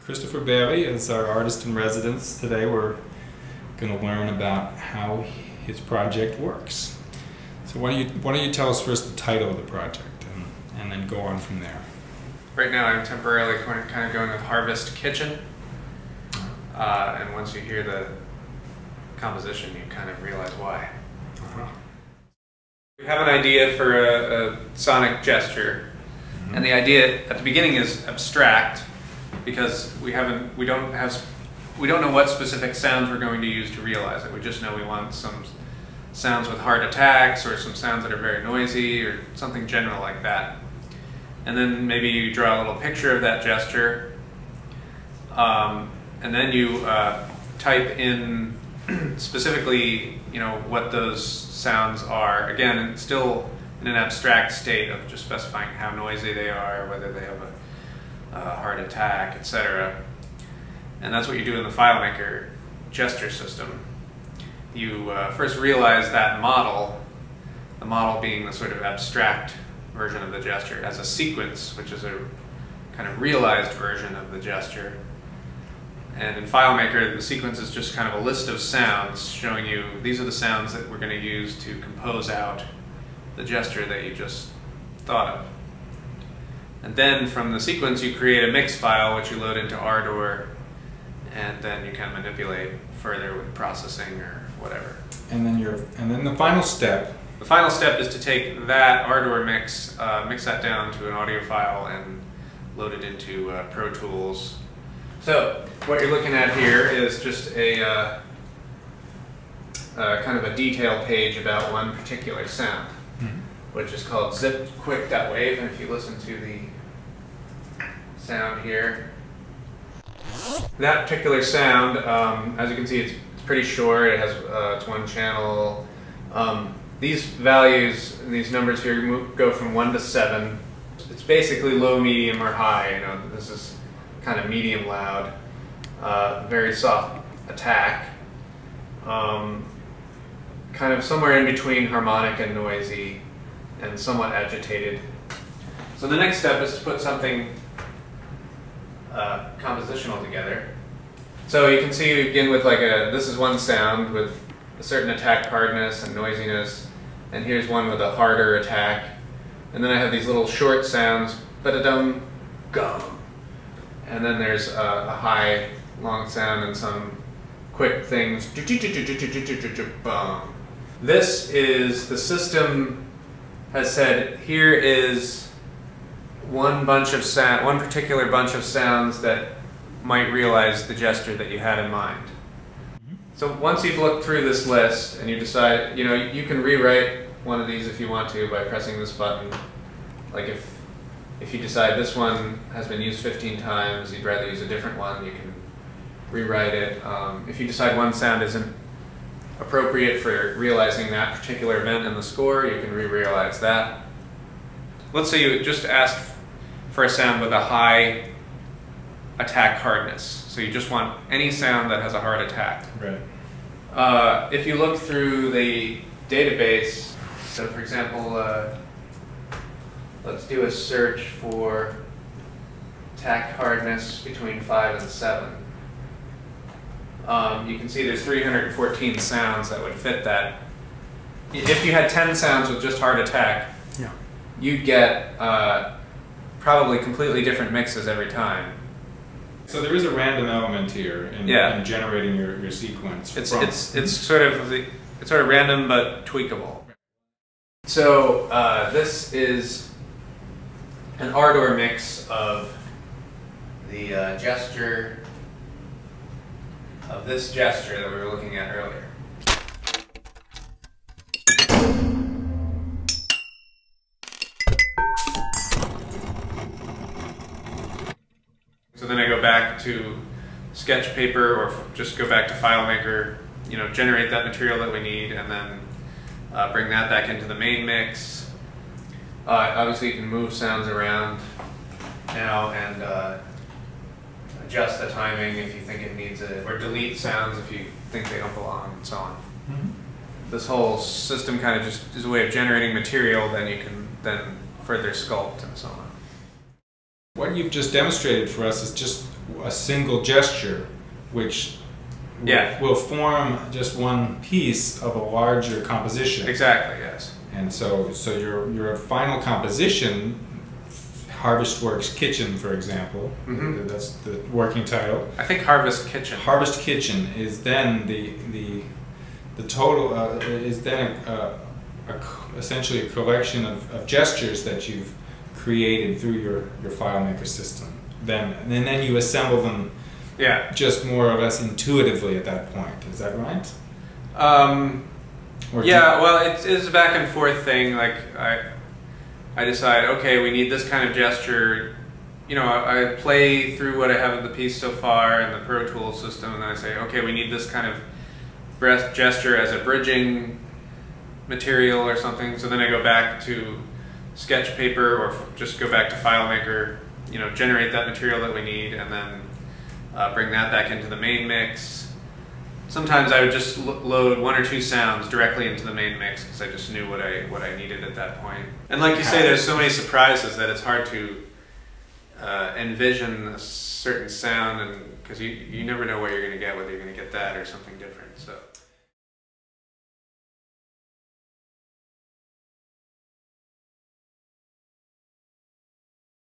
Christopher Bailey is our artist in residence. Today we're going to learn about how his project works. So why don't you tell us first the title of the project and then go on from there. Right now I'm temporarily kind of going with Harvest Kitchen. And once you hear the composition, you kind of realize why. We have an idea for a sonic gesture, and the idea at the beginning is abstract because we don't know what specific sounds we're going to use to realize it. We just know we want some sounds with heart attacks or some sounds that are very noisy or something general like that. And then maybe you draw a little picture of that gesture, and then you type in specifically, what those sounds are. Again, it's still in an abstract state of just specifying how noisy they are, whether they have a heart attack, etc. And that's what you do in the Filemaker gesture system. You first realize that model, the model being the sort of abstract version of the gesture, as a sequence, which is a kind of realized version of the gesture. And in Filemaker, the sequence is just kind of a list of sounds showing you these are the sounds that we're going to use to compose out the gesture that you just thought of. And then from the sequence you create a mix file which you load into Ardor, and then you can manipulate further with processing or whatever. And then the final step. The final step is to take that Ardor mix, mix that down to an audio file and load it into Pro Tools. So what you're looking at here is just a kind of a detail page about one particular sound, which is called zip-quick.wave. And if you listen to the sound here, that particular sound, as you can see, it's pretty short. It has it's one channel. These values, these numbers here, go from 1 to 7. It's basically low, medium, or high. This is kind of medium loud, very soft attack, kind of somewhere in between harmonic and noisy, and somewhat agitated. So the next step is to put something compositional together. So you can see we begin with this is one sound with a certain attack hardness and noisiness, and here's one with a harder attack, and then I have these little short sounds, ba-da-dum, gum. And then there's a high, long sound and some quick things. This is, the system has said, here is one particular bunch of sounds that might realize the gesture that you had in mind. So once you've looked through this list and you decide, you can rewrite one of these if you want to by pressing this button. Like if you decide this one has been used 15 times, you'd rather use a different one, you can rewrite it. If you decide one sound isn't appropriate for realizing that particular event in the score, you can re-realize that. Let's say you just asked for a sound with a high attack hardness. So you just want any sound that has a hard attack. Right. If you look through the database, so for example, let's do a search for attack hardness between 5 and 7. You can see there's 314 sounds that would fit that. If you had 10 sounds with just hard attack, you'd get probably completely different mixes every time. So there is a random element here in generating your sequence. It's sort of random but tweakable. So this is an Ardor mix of the gesture of this gesture that we were looking at earlier. So then I go back to sketch paper or just go back to Filemaker, generate that material that we need, and then bring that back into the main mix. Obviously you can move sounds around now and adjust the timing if you think it needs it, or delete sounds if you think they don't belong, and so on. This whole system kind of just is a way of generating material that you can then further sculpt and so on. What you've just demonstrated for us is just a single gesture, which will form just one piece of a larger composition. Exactly. Yes. And so your final composition, Harvestworks Kitchen, for example, that's the working title. I think Harvest Kitchen. Harvest Kitchen is then the total is then essentially a collection of gestures that you've created through your FileMaker system. Then you assemble them. Yeah. Just more or less intuitively at that point. Is that right? Yeah. Well, it's a back and forth thing. Like I decide, okay, we need this kind of gesture. You know, I play through what I have of the piece so far in the Pro Tools system, and then I say, okay, we need this kind of gesture as a bridging material or something. So then I go back to sketch paper or just go back to FileMaker, you know, generate that material that we need, and then bring that back into the main mix. Sometimes I would just load 1 or 2 sounds directly into the main mix because I just knew what I needed at that point. And like you say, there's so many surprises that it's hard to envision a certain sound, and because you never know what you're going to get, whether you're going to get that or something different. So.